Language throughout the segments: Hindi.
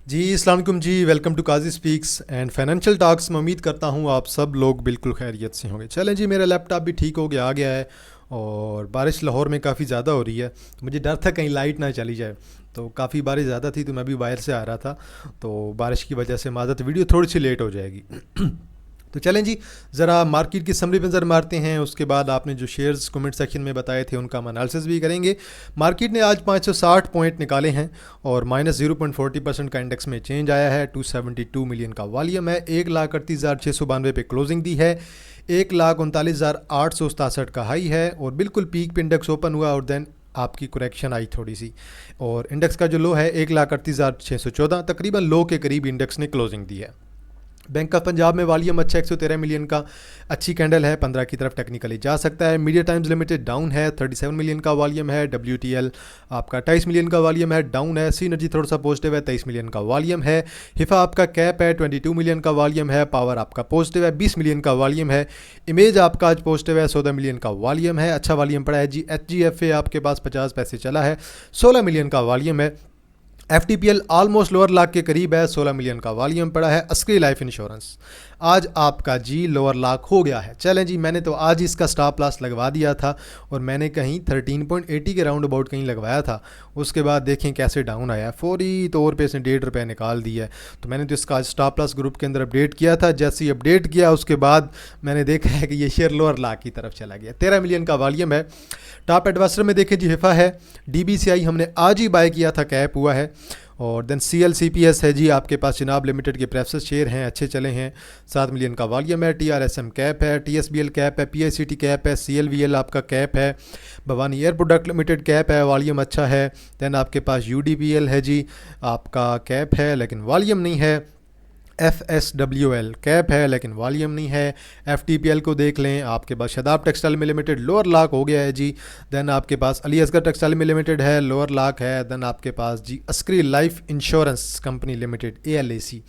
जी अस्सलाम वालेकुम जी। Welcome to Qazi speaks and financial talks. मैं उम्मीद करता हूँ आप सब लोग बिल्कुल खैरियत से होंगे। चलें जी, मेरा लैपटॉप भी ठीक हो गया आ गया है और बारिश लाहौर में काफ़ी ज़्यादा हो रही है, तो मुझे डर था कहीं लाइट ना चली जाए। तो काफ़ी बारिश ज़्यादा थी तो मैं भी बाहर से आ रहा था, तो बारिश की वजह से माज़रत वीडियो थोड़ी सी लेट हो जाएगी। तो चलें जी, ज़रा मार्केट की समरी पे नज़र मारते हैं। उसके बाद आपने जो शेयर्स कमेंट सेक्शन में बताए थे उनका हम एनालिसिस भी करेंगे। मार्केट ने आज 560 पॉइंट निकाले हैं और -0.40% का इंडेक्स में चेंज आया है। 272 मिलियन का वॉल्यूम है। 1,38,692 पे क्लोजिंग दी है। 1,39,867 का हाई है और बिल्कुल पीक पे इंडेक्स ओपन हुआ और देन आपकी करेक्शन आई थोड़ी सी, और इंडेक्स का जो लो है 1,38,614, तकरीबन लो के करीब इंडेक्स ने क्लोजिंग दी है। बैंक ऑफ पंजाब में वॉल्यूम अच्छा 113 मिलियन का अच्छी कैंडल है, 15 की तरफ टेक्निकली जा सकता है। मीडिया टाइम्स लिमिटेड डाउन है, 37 मिलियन का वॉल्यूम है। WTL आपका 28 मिलियन का वॉल्यूम है, डाउन है। सी एनर्जी थोड़ा सा पॉजिटिव है, 23 मिलियन का वॉल्यूम है। हिफा आपका कैप है, 22 मिलियन का वॉल्यूम है। पावर आपका पॉजिटिव है, 20 मिलियन का वॉल्यूम है। इमेज आपका आज पॉजिटिव है, 14 मिलियन का वॉल्यूम है, अच्छा वॉल्यूम पड़ा है जी। HGFA आपके पास 50 पैसे चला है, 16 मिलियन का वॉल्यूम है। FTPL ऑलमोस्ट लोअर लाख के करीब है, 16 मिलियन का वॉल्यूम पड़ा है। अस्करी लाइफ इंश्योरेंस आज आपका जी लोअर लाख हो गया है। चलें जी, मैंने तो आज इसका स्टॉप लॉस लगवा दिया था और मैंने कहीं 13.80 के राउंड अबाउट कहीं लगवाया था। उसके बाद देखें कैसे डाउन आया, फौरी तौर पे इसने ₹1.5 निकाल दिया है। तो मैंने तो इसका स्टॉप लॉस ग्रुप के अंदर अपडेट किया था। जैसे ही अपडेट किया उसके बाद मैंने देखा है कि ये शेयर लोअर लाख की तरफ चला गया। 13 मिलियन का वॉल्यूम है। टॉप एडवाइजर में देखें जी, हिफा है, DBCI हमने आज ही बाय किया था, कैप हुआ है। और देन CLCPS है जी, आपके पास चिनाब लिमिटेड के प्रेफरेंस शेयर हैं, अच्छे चले हैं, 7 मिलियन का वॉल्यूम है। TRSM कैप है, TSBL कैप है, PICT कैप है, CLVL आपका कैप है। Bhavani air product limited cap है, वॉल्यूम अच्छा है। देन आपके पास UDPL है जी, आपका कैप है लेकिन वॉल्यूम नहीं है। FSWL कैप है लेकिन वॉल्यूम नहीं है। FTPL को देख लें, आपके पास शदाब टेक्सटाइल में लिमिटेड लोअर लाख हो गया है जी। देन आपके पास अली असगर टेक्सटाइल में लिमिटेड है, लोअर लाख है। देन आपके पास जी Askari life insurance company limited ALAC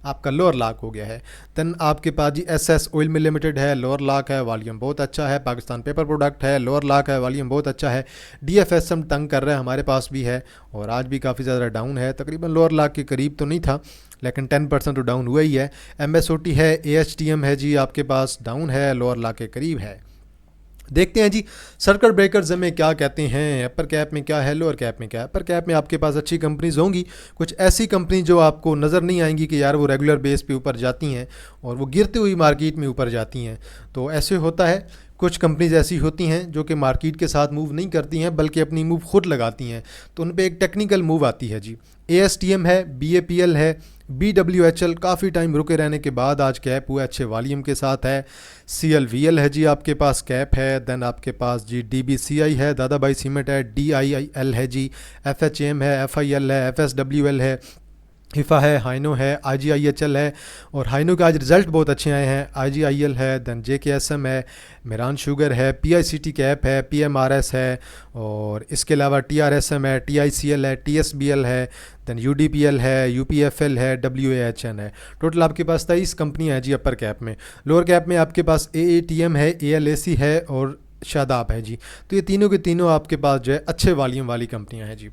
आपका लोअर लाख हो गया है। देन आपके पास जी SS ऑयल मिल लिमिटेड है, लोअर लाख है, वॉल्यूम बहुत अच्छा है। पाकिस्तान पेपर प्रोडक्ट है, लोअर लाख है, वॉल्यूम बहुत अच्छा है। DFSM तंग कर रहा है, हमारे पास भी है और आज भी काफ़ी ज़्यादा डाउन है, तकरीबन लोअर लाख के करीब तो नहीं था लेकिन 10% तो डाउन हुआ ही है। MSOT है, AHTM है जी, आपके पास डाउन है, लोअर लाख के करीब है। देखते हैं जी सर्किट ब्रेकर्स में क्या कहते हैं। अपर कैप में क्या है, लोअर कैप में क्या है। अपर कैप में आपके पास अच्छी कंपनीज होंगी, कुछ ऐसी कंपनी जो आपको नज़र नहीं आएंगी कि यार वो रेगुलर बेस पे ऊपर जाती हैं और वो गिरती हुई मार्केट में ऊपर जाती हैं। तो ऐसे होता है, कुछ कंपनीज ऐसी होती हैं जो कि मार्केट के साथ मूव नहीं करती हैं बल्कि अपनी मूव खुद लगाती हैं, तो उन पर एक टेक्निकल मूव आती है जी। ASTM है, BAPL है, BWHL काफ़ी टाइम रुके रहने के बाद आज कैप हुआ, अच्छे वॉल्यूम के साथ है। CLVL है जी, आपके पास कैप है। देन आपके पास जी DBCI है, दादा भाई सीमेंट है। DIIL है जी, FHM है, FIL है, FSWL है, हिफा है, हाइनो है, IGIHL है और हाइनो के आज रिज़ल्ट बहुत अच्छे आए हैं। IGIL है, देन JKSM है, मेरान शुगर है, PICT कैप है, PMRS है और इसके अलावा TRSM है, TICL है, TSBL है, देन UDPL है, UPFL है, WAHN है। टोटल आपके पास 23 कंपनियाँ हैं जी अपर कैप में। लोअर कैप में आपके पास AATM है, ALAC है और शादाब है जी। तो ये तीनों के तीनों आपके पास जो है अच्छे वॉल्यूम वाली कंपनियाँ हैं जी।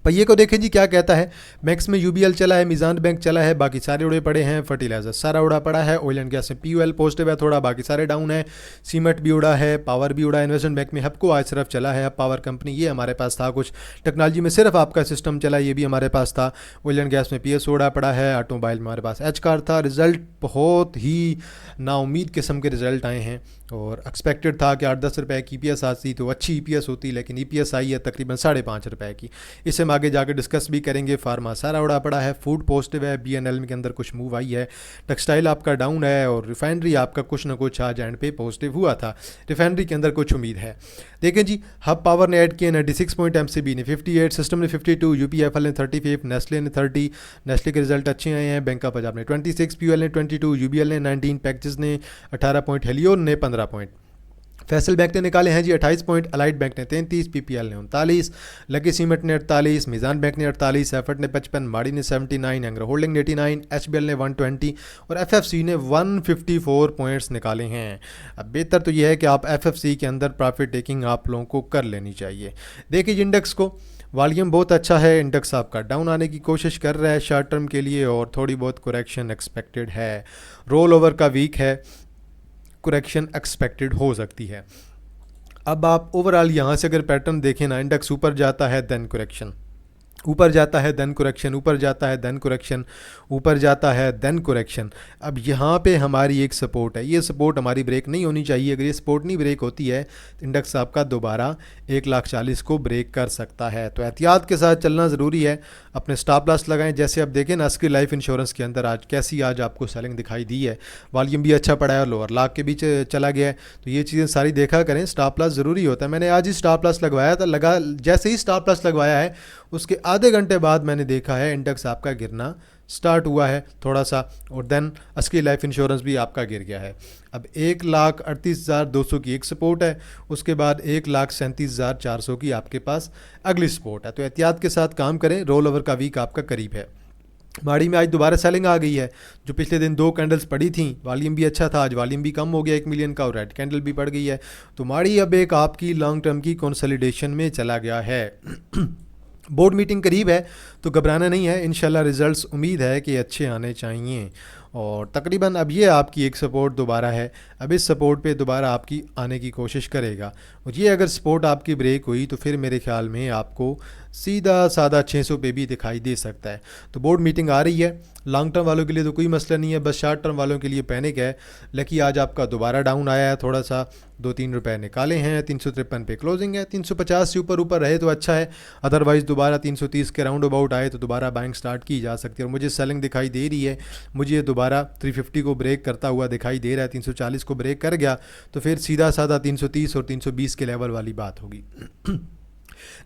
पहिए को देखें जी क्या कहता है। मैक्स में UBL चला है, मीज़ान बैंक चला है, बाकी सारे उड़े पड़े हैं। फर्टिलाइजर सारा उड़ा पड़ा है। ऑयल एंड गैस में POL पॉजिटिव है थोड़ा, बाकी सारे डाउन है। सीमेंट भी उड़ा है, पावर भी उड़ा है। इन्वेस्टमेंट बैंक में हबको आज सिर्फ चला है, पावर कंपनी ये हमारे पास था। कुछ टेक्नोलॉजी में सिर्फ आपका सिस्टम चला, ये भी हमारे पास था। ऑयल एंड गैस में PS उड़ा पड़ा है। ऑटोमोबाइल में हमारे पास एच कार था। रिजल्ट बहुत ही नाउमीद किस्म के रिजल्ट आए हैं और एक्सपेक्टेड था कि 8-10 रुपए की EPS आती तो अच्छी EPS होती, लेकिन EPS आई है तकरीबन 5.5 रुपए की। इससे हम आगे जाकर डिस्कस भी करेंगे। फार्मा सारा उड़ा पड़ा है। फूड पॉजिटिव है, BNL के अंदर कुछ मूव आई है। टेक्सटाइल आपका डाउन है और रिफाइनरी आपका कुछ ना कुछ आज एंड पे पॉजिटिव हुआ था। रिफाइनरी के अंदर कुछ उम्मीद है। देखें जी, हब पावर ने ऐड किए 96 पॉइंट, MCB ने 58, सिस्टम ने 52, UPFL ने 35, नेस्ले ने 30। नेस्ले के रिजल्ट अच्छे आए हैं। बैंक ऑफ पंजाब ने 26, POL ने 22, UBL ने 19, पैकेजेस ने 18 पॉइंट, हेलियोन ने 15 पॉइंट। फैसल बैंक ने निकाले हैं जी 28 पॉइंट, अलाइड बैंक ने 33, PPL ने 39, लकी सीमेंट ने 48, मीज़ान बैंक ने 48, एफर्ट ने 55, माड़ी ने 79, एंग्रो होल्डिंग ने 89, HBL ने 120 और FFC ने 154 पॉइंट्स निकाले हैं। अब बेहतर तो यह है कि आप FFC के अंदर प्रॉफिट टेकिंग आप लोगों को कर लेनी चाहिए। देखिए इंडेक्स को वॉल्यूम बहुत अच्छा है, इंडेक्स आपका डाउन आने की कोशिश कर रहा है शॉर्ट टर्म के लिए और थोड़ी बहुत करेक्शन एक्सपेक्टेड है। रोल ओवर का वीक है, करेक्शन एक्सपेक्टेड हो सकती है। अब आप ओवरऑल यहाँ से अगर पैटर्न देखें ना, इंडेक्स ऊपर जाता है देन करेक्शन, ऊपर जाता है देन करेक्शन, ऊपर जाता है देन करेक्शन, ऊपर जाता है देन करेक्शन। अब यहाँ पे हमारी एक सपोर्ट है, ये सपोर्ट हमारी ब्रेक नहीं होनी चाहिए। अगर ये सपोर्ट नहीं ब्रेक होती है तो इंडेक्स आपका दोबारा 1,40,000 को ब्रेक कर सकता है। तो एहतियात के साथ चलना ज़रूरी है, अपने स्टॉप लॉस लगाएं। जैसे आप देखें ना, अस्की लाइफ इंश्योरेंस के अंदर आज आपको सेलिंग दिखाई दी है, वॉल्यूम भी अच्छा पड़ा है और लोअर लाख के बीच चला गया है। तो ये चीज़ें सारी देखा करें, स्टॉप लॉस ज़रूरी होता है। मैंने आज ही स्टॉप लॉस लगवाया था, जैसे ही स्टॉप लॉस लगवाया है उसके आधे घंटे बाद मैंने देखा है इंडेक्स आपका गिरना स्टार्ट हुआ है थोड़ा सा, और देन अस्की लाइफ इंश्योरेंस भी आपका गिर गया है। अब 1,38,200 की एक सपोर्ट है, उसके बाद 1,37,400 की आपके पास अगली सपोर्ट है। तो एहतियात के साथ काम करें, रोल ओवर का वीक आपका करीब है। माड़ी में आज दोबारा सेलिंग आ गई है, जो पिछले दिन 2 कैंडल्स पड़ी थी, वॉल्यूम भी अच्छा था, आज वॉल्यूम भी कम हो गया 1 मिलियन का और रेड कैंडल भी पड़ गई है। तो माड़ी अब एक आपकी लॉन्ग टर्म की कंसोलिडेशन में चला गया है। बोर्ड मीटिंग करीब है तो घबराना नहीं है, इंशाल्लाह रिजल्ट्स उम्मीद है कि अच्छे आने चाहिए। और तकरीबन अब ये आपकी एक सपोर्ट दोबारा है, अब इस सपोर्ट पे दोबारा आपकी आने की कोशिश करेगा। और ये अगर सपोर्ट आपकी ब्रेक हुई तो फिर मेरे ख्याल में आपको सीधा साधा 600 पे भी दिखाई दे सकता है। तो बोर्ड मीटिंग आ रही है, लॉन्ग टर्म वालों के लिए तो कोई मसला नहीं है, बस शॉर्ट टर्म वालों के लिए पैनिक है। लेकिन आज आपका दोबारा डाउन आया है, थोड़ा सा 2-3 रुपए निकाले हैं, 353 पे क्लोजिंग है। 350 से ऊपर रहे तो अच्छा है, अदरवाइज़ दोबारा 330 के राउंड अबाउट आए तो दोबारा बाइंग स्टार्ट की जा सकती है। और मुझे सेलिंग दिखाई दे रही है, मुझे ये दोबारा 350 को ब्रेक करता हुआ दिखाई दे रहा है। 340 को ब्रेक कर गया तो फिर सीधा साधा 330 और 320 के लेवल वाली बात होगी।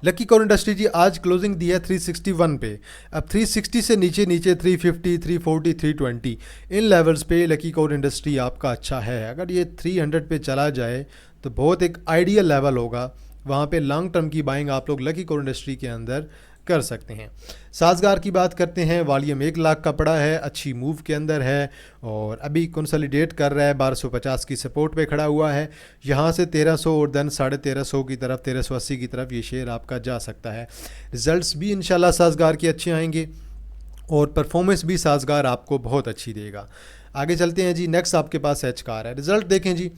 लकी कोर इंडस्ट्री जी आज क्लोजिंग दी है 361 पे। अब 360 से नीचे 350, 340, 320 इन लेवल्स पे लकी कोर इंडस्ट्री आपका अच्छा है। अगर ये 300 पे चला जाए तो बहुत एक आइडियल लेवल होगा, वहाँ पे लॉन्ग टर्म की बाइंग आप लोग लकी कोर इंडस्ट्री के अंदर कर सकते हैं। साजगार की बात करते हैं, वॉल्यूम 1 लाख का पड़ा है, अच्छी मूव के अंदर है और अभी कंसोलिडेट कर रहा है, 1250 की सपोर्ट पे खड़ा हुआ है। यहाँ से 1300 और देन 1350 की तरफ, 1380 की तरफ ये शेयर आपका जा सकता है। रिजल्ट्स भी इंशाल्लाह साजगार के अच्छे आएंगे और परफॉर्मेंस भी साजगार आपको बहुत अच्छी देगा। आगे चलते हैं जी, नेक्स्ट आपके पास एच कार है। रिजल्ट देखें जी,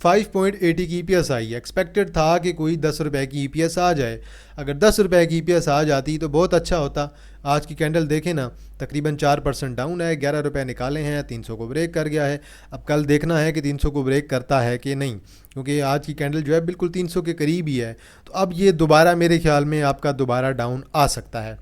5.80 की ईपीएस आई है। एक्सपेक्टेड था कि कोई 10 रुपये की ईपीएस आ जाए, अगर 10 रुपये की ईपीएस आ जाती तो बहुत अच्छा होता। आज की कैंडल देखें ना, तकरीबन 4% डाउन है, 11 रुपये निकाले हैं, 300 को ब्रेक कर गया है। अब कल देखना है कि 300 को ब्रेक करता है कि नहीं, क्योंकि आज की कैंडल जो है बिल्कुल 300 के करीब ही है। तो अब ये दोबारा मेरे ख्याल में आपका दोबारा डाउन आ सकता है।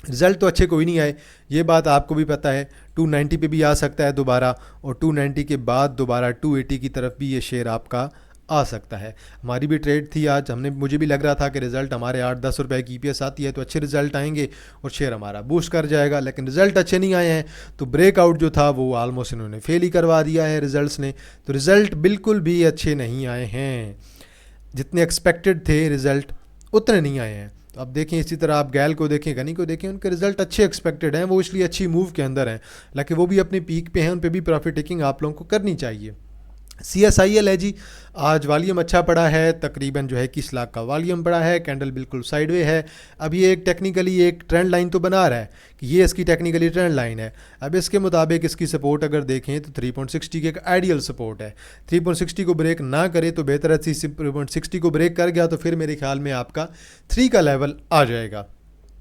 रिज़ल्ट तो अच्छे कोई नहीं आए, ये बात आपको भी पता है। 290 पे भी आ सकता है दोबारा और 290 के बाद दोबारा 280 की तरफ भी ये शेयर आपका आ सकता है। हमारी भी ट्रेड थी आज, मुझे भी लग रहा था कि रिज़ल्ट हमारे 8-10 रुपए की ईपीएस आती है तो अच्छे रिज़ल्ट आएंगे और शेयर हमारा बूस्ट कर जाएगा, लेकिन रिज़ल्ट अच्छे नहीं आए हैं। तो ब्रेकआउट जो था वो ऑलमोस्ट इन्होंने फेल ही करवा दिया है रिज़ल्ट्स ने। तो रिज़ल्ट बिल्कुल भी अच्छे नहीं आए हैं, जितने एक्सपेक्टेड थे रिज़ल्ट उतने नहीं आए हैं। तो अब देखें, इसी तरह आप गैल को देखें, गनी को देखें, उनके रिजल्ट अच्छे एक्सपेक्टेड हैं, वो इसलिए अच्छी मूव के अंदर हैं, लेकिन वो भी अपने पीक पे हैं, उन पे भी प्रॉफिट टेकिंग आप लोगों को करनी चाहिए। CSIL है जी, आज वॉल्यूम अच्छा पड़ा है, तकरीबन जो है 21 लाख का वॉल्यूम पड़ा है, कैंडल बिल्कुल साइडवे है। अब ये एक टेक्निकली एक ट्रेंड लाइन तो बना रहा है कि ये इसकी टेक्निकली ट्रेंड लाइन है। अब इसके मुताबिक इसकी सपोर्ट अगर देखें तो 3.60 की एक आइडियल सपोर्ट है। 3.60 को ब्रेक ना करे तो बेहतर है, 3.60 को ब्रेक कर गया तो फिर मेरे ख्याल में आपका 3 का लेवल आ जाएगा।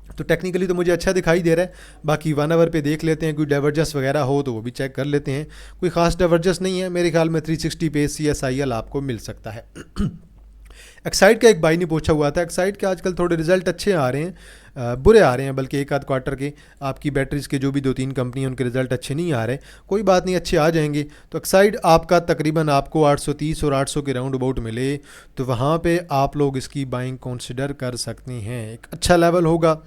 तो टेक्निकली तो मुझे अच्छा दिखाई दे रहा है, बाकी 1 आवर पे देख लेते हैं, कोई डाइवर्जेंस वगैरह हो तो वो भी चेक कर लेते हैं। कोई ख़ास डाइवर्जेंस नहीं है, मेरे ख्याल में 360 पे CSIL आपको मिल सकता है। एक्साइड का एक भाई ने पूछा हुआ था, एक्साइड के आजकल थोड़े रिजल्ट अच्छे आ रहे हैं, बुरे आ रहे हैं बल्कि एक आध क्वार्टर के, आपकी बैटरीज़ के जो भी 2-3 कंपनी हैं उनके रिजल्ट अच्छे नहीं आ रहे। कोई बात नहीं, अच्छे आ जाएंगे। तो एक्साइड आपका तकरीबन आपको 830 और 800 के राउंड अबाउट मिले तो वहाँ पे आप लोग इसकी बाइंग कंसिडर कर सकते हैं, एक अच्छा लेवल होगा।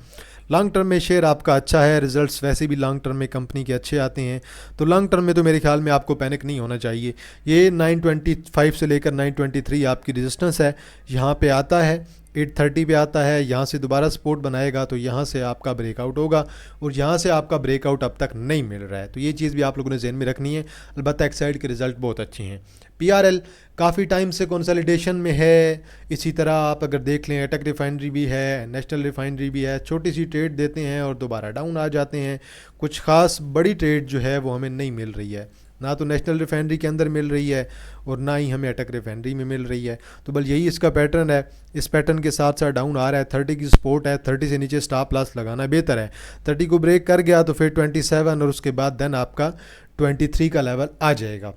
लॉन्ग टर्म में शेयर आपका अच्छा है, रिजल्ट्स वैसे भी लॉन्ग टर्म में कंपनी के अच्छे आते हैं, तो लॉन्ग टर्म में तो मेरे ख्याल में आपको पैनिक नहीं होना चाहिए। ये 925 से लेकर 923 आपकी रेजिस्टेंस है, यहाँ पे आता है 830 पे आता है, यहाँ से दोबारा सपोर्ट बनाएगा तो यहाँ से आपका ब्रेकआउट होगा और यहाँ से आपका ब्रेकआउट अब तक नहीं मिल रहा है। तो ये चीज़ भी आप लोगों ने ज़हन में रखनी है। अलबत्ता एक्साइड के रिज़ल्ट बहुत अच्छे हैं। PRL काफ़ी टाइम से कंसोलिडेशन में है। इसी तरह आप अगर देख लें, अटक रिफाइनरी भी है, नेशनल रिफाइनरी भी है, छोटी सी ट्रेड देते हैं और दोबारा डाउन आ जाते हैं। कुछ ख़ास बड़ी ट्रेड जो है वो हमें नहीं मिल रही है, ना तो नेशनल रिफाइनरी के अंदर मिल रही है और ना ही हमें अटक रिफाइनरी में मिल रही है। तो बल यही इसका पैटर्न है। इस पैटर्न के साथ साथ डाउन आ रहा है। 30 की सपोर्ट है, 30 से नीचे स्टॉप लॉस लगाना बेहतर है। 30 को ब्रेक कर गया तो फिर 27 और उसके बाद देन आपका 23 का लेवल आ जाएगा।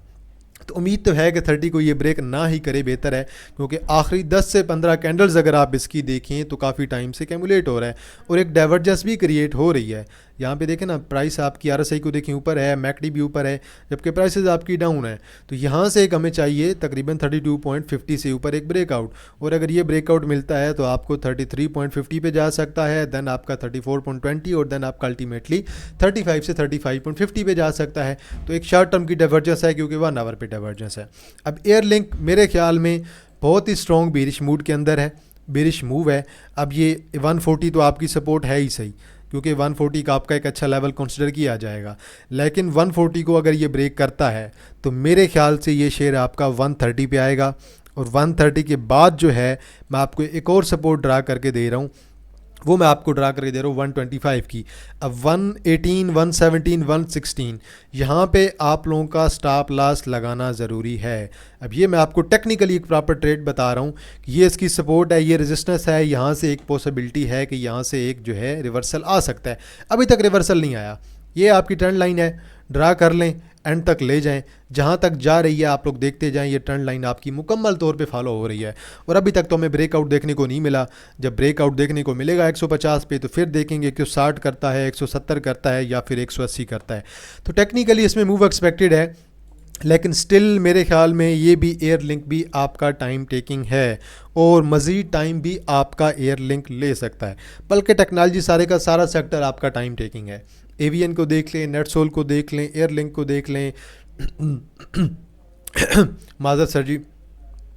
तो उम्मीद तो है कि 30 को ये ब्रेक ना ही करे बेहतर है, क्योंकि आखिरी 10 से 15 कैंडल्स अगर आप इसकी देखें तो काफ़ी टाइम से कैमुलेट हो रहा है और एक डाइवर्जेंस भी क्रिएट हो रही है। यहाँ पे देखें ना, प्राइस आपकी RSI को देखें ऊपर है, मैकडी भी ऊपर है, जबकि प्राइसेस आपकी डाउन है। तो यहाँ से एक हमें चाहिए तकरीबन 32.50 से ऊपर एक ब्रेकआउट, और अगर ये ब्रेकआउट मिलता है तो आपको 33.50 पे जा सकता है, देन आपका 34.20 और देन आपका अल्टीमेटली 35 से 35.50 पे जा सकता है। तो एक शॉर्ट टर्म की डाइवर्जेंस है, क्योंकि 1 आवर पे डाइवर्जेंस है। अब एयरलिंक मेरे ख्याल में बहुत ही स्ट्रॉन्ग बेरिश मूड के अंदर है, बेरिश मूव है। अब ये 140 तो आपकी सपोर्ट है ही सही, क्योंकि 140 का आपका एक अच्छा लेवल कंसिडर किया जाएगा, लेकिन 140 को अगर ये ब्रेक करता है तो मेरे ख्याल से ये शेयर आपका 130 पे आएगा, और 130 के बाद जो है मैं आपको एक और सपोर्ट ड्रा करके दे रहा हूँ, वो मैं आपको ड्रा करके दे रहा हूँ 125 की। अब 118, 117, 116 यहाँ पे आप लोगों का स्टॉप लॉस लगाना ज़रूरी है। अब ये मैं आपको टेक्निकली एक प्रॉपर ट्रेड बता रहा हूँ कि ये इसकी सपोर्ट है, ये रेजिस्टेंस है, यहाँ से एक पॉसिबिलिटी है कि यहाँ से एक जो है रिवर्सल आ सकता है। अभी तक रिवर्सल नहीं आया, ये आपकी ट्रेंड लाइन है, ड्रा कर लें, एंड तक ले जाएं, जहां तक जा रही है आप लोग देखते जाएं। ये ट्रेंड लाइन आपकी मुकम्मल तौर पे फॉलो हो रही है, और अभी तक तो हमें ब्रेकआउट देखने को नहीं मिला। जब ब्रेकआउट देखने को मिलेगा 150 पे तो फिर देखेंगे कि 160 करता है, 170 करता है या फिर 180 करता है। तो टेक्निकली इसमें मूव एक्सपेक्टेड है, लेकिन स्टिल मेरे ख्याल में ये भी एयर लिंक भी आपका टाइम टेकिंग है, और मज़ीद टाइम भी आपका एयर लिंक ले सकता है। बल्कि टेक्नोलॉजी सारे का सारा सेक्टर आपका टाइम टेकिंग है। एवीएन को देख लें, नेटसोल को देख लें, एयर लिंक को देख लें माजर सर जी,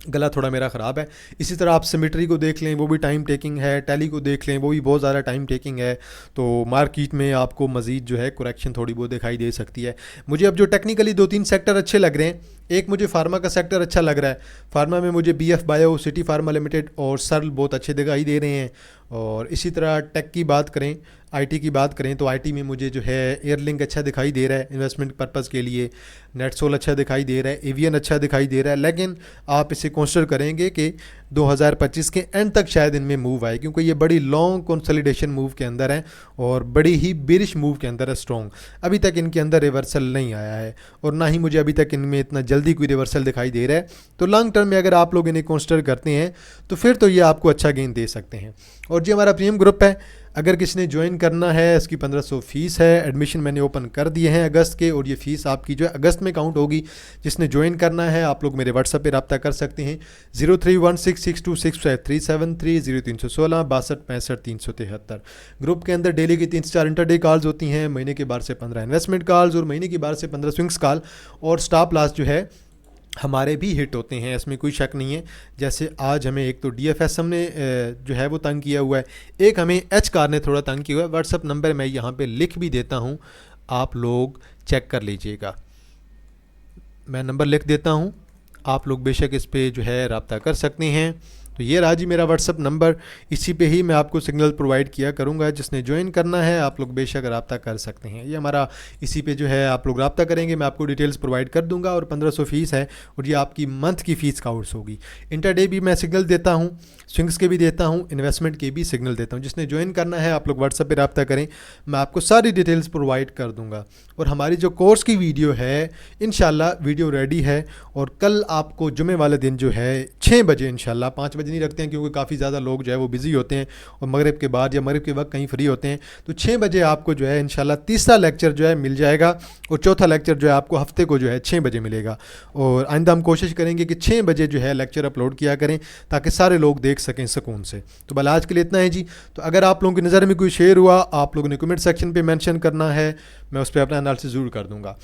गला थोड़ा मेरा ख़राब है। इसी तरह आप सिमेट्री को देख लें, वो भी टाइम टेकिंग है। टैली को देख लें, वो भी बहुत ज़्यादा टाइम टेकिंग है। तो मार्केट में आपको मज़ीद जो है करेक्शन थोड़ी बहुत दिखाई दे सकती है। मुझे अब जो टेक्निकली 2-3 सेक्टर अच्छे लग रहे हैं, एक मुझे फार्मा का सेक्टर अच्छा लग रहा है। फार्मा में मुझे BF bio, city pharma limited और सर्ल बहुत अच्छे दिखाई दे रहे हैं। और इसी तरह टेक की बात करें, IT की बात करें तो IT में मुझे जो है एयरलिंक अच्छा दिखाई दे रहा है इन्वेस्टमेंट पर्पज़ के लिए, नेटसोल अच्छा दिखाई दे रहा है, एवीएन अच्छा दिखाई दे रहा है। लेकिन आप इसे कंसिडर करेंगे कि 2025 के एंड तक शायद इनमें मूव आए, क्योंकि ये बड़ी लॉन्ग कंसोलिडेशन मूव के अंदर है और बड़ी ही बेरिश मूव के अंदर है स्ट्रॉन्ग। अभी तक इनके अंदर रिवर्सल नहीं आया है, और ना ही मुझे अभी तक इनमें इतना जल्दी कोई रिवर्सल दिखाई दे रहा है। तो लॉन्ग टर्म में अगर आप लोग इन्हें कंसिडर करते हैं तो फिर तो ये आपको अच्छा गेन दे सकते हैं। और जो हमारा प्रीमियम ग्रुप है, अगर किसी ने ज्वाइन करना है, इसकी 1500 फ़ीस है। एडमिशन मैंने ओपन कर दिए हैं अगस्त के, और ये फ़ीस आपकी जो है अगस्त में काउंट होगी। जिसने ज्वाइन करना है आप लोग मेरे व्हाट्सएप पे रब्ता कर सकते हैं 031662653730 0316 62 65 373। ग्रुप के अंदर डेली की 3 से 4 इंटरडे कॉल्स होती हैं, महीने के बाद से 15 इन्वेस्टमेंट कॉल्स और महीने के बाद से 15 स्विंग्स कॉल, और स्टॉप लॉस जो है हमारे भी हिट होते हैं, इसमें कोई शक नहीं है। जैसे आज हमें एक तो DFS हमने जो है वो तंग किया हुआ है, एक हमें एच कार ने थोड़ा तंग किया हुआ है। व्हाट्सअप नंबर मैं यहाँ पे लिख भी देता हूँ, आप लोग चेक कर लीजिएगा। मैं नंबर लिख देता हूँ, आप लोग बेशक इस पर जो है रब्ता कर सकते हैं। तो ये रहा जी मेरा व्हाट्सअप नंबर, इसी पे ही मैं आपको सिग्नल प्रोवाइड किया करूँगा। जिसने ज्वाइन करना है आप लोग बेशक रब्ता कर सकते हैं। ये हमारा इसी पे जो है आप लोग रब्ता करेंगे, मैं आपको डिटेल्स प्रोवाइड कर दूंगा। और 1500 फ़ीस है, और ये आपकी मंथ की फ़ीस काउंट्स होगी। इंटरडे भी मैं सिग्नल देता हूँ, स्विंग्स के भी देता हूँ, इन्वेस्टमेंट के भी सिग्नल देता हूँ। जिसने ज्वाइन करना है आप लोग व्हाट्सएप पे रब्ता करें, मैं आपको सारी डिटेल्स प्रोवाइड कर दूँगा। और हमारी जो कोर्स की वीडियो है इंशाल्लाह वीडियो रेडी है, और कल आपको जुमे वाले दिन जो है 6 बजे इंशाल्लाह, 5 बजे नहीं रखते हैं क्योंकि काफ़ी ज़्यादा लोग जो है वो बिज़ी होते हैं और मगरिब के बाद या मगरिब के वक्त कहीं फ्री होते हैं। तो 6 बजे आपको जो है इंशाल्लाह तीसरा लेक्चर जो है मिल जाएगा, और चौथा लेक्चर जो है आपको हफ्ते को जो है 6 बजे मिलेगा। और आइंदा हम कोशिश करेंगे कि 6 बजे जो है लेक्चर अपलोड किया करें, ताकि सारे लोग देख सकें सुकून से। तो बल आज के लिए इतना है जी। तो अगर आप लोगों की नज़र में कोई शेयर हुआ, आप लोगों ने कमेंट सेक्शन पे मेंशन करना है, मैं उस पर अपना एनालिसिस ज़रूर कर दूंगा।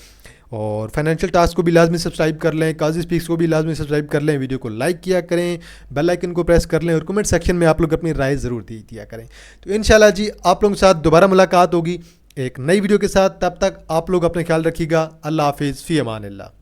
और फाइनेंशियल टास्क को भी लाजमी सब्सक्राइब कर लें, काजी स्पीक्स को भी लाजमी सब्सक्राइब कर लें, वीडियो को लाइक किया करें, बेल आइकन को प्रेस कर लें और कमेंट सेक्शन में आप लोग अपनी राय ज़रूर दिया करें। तो इंशाल्लाह जी आप लोगों के साथ दोबारा मुलाकात होगी एक नई वीडियो के साथ। तब तक आप लोग अपने ख्याल रखिएगा। अल्लाह हाफिज़, फ़ी अमान अल्लाह।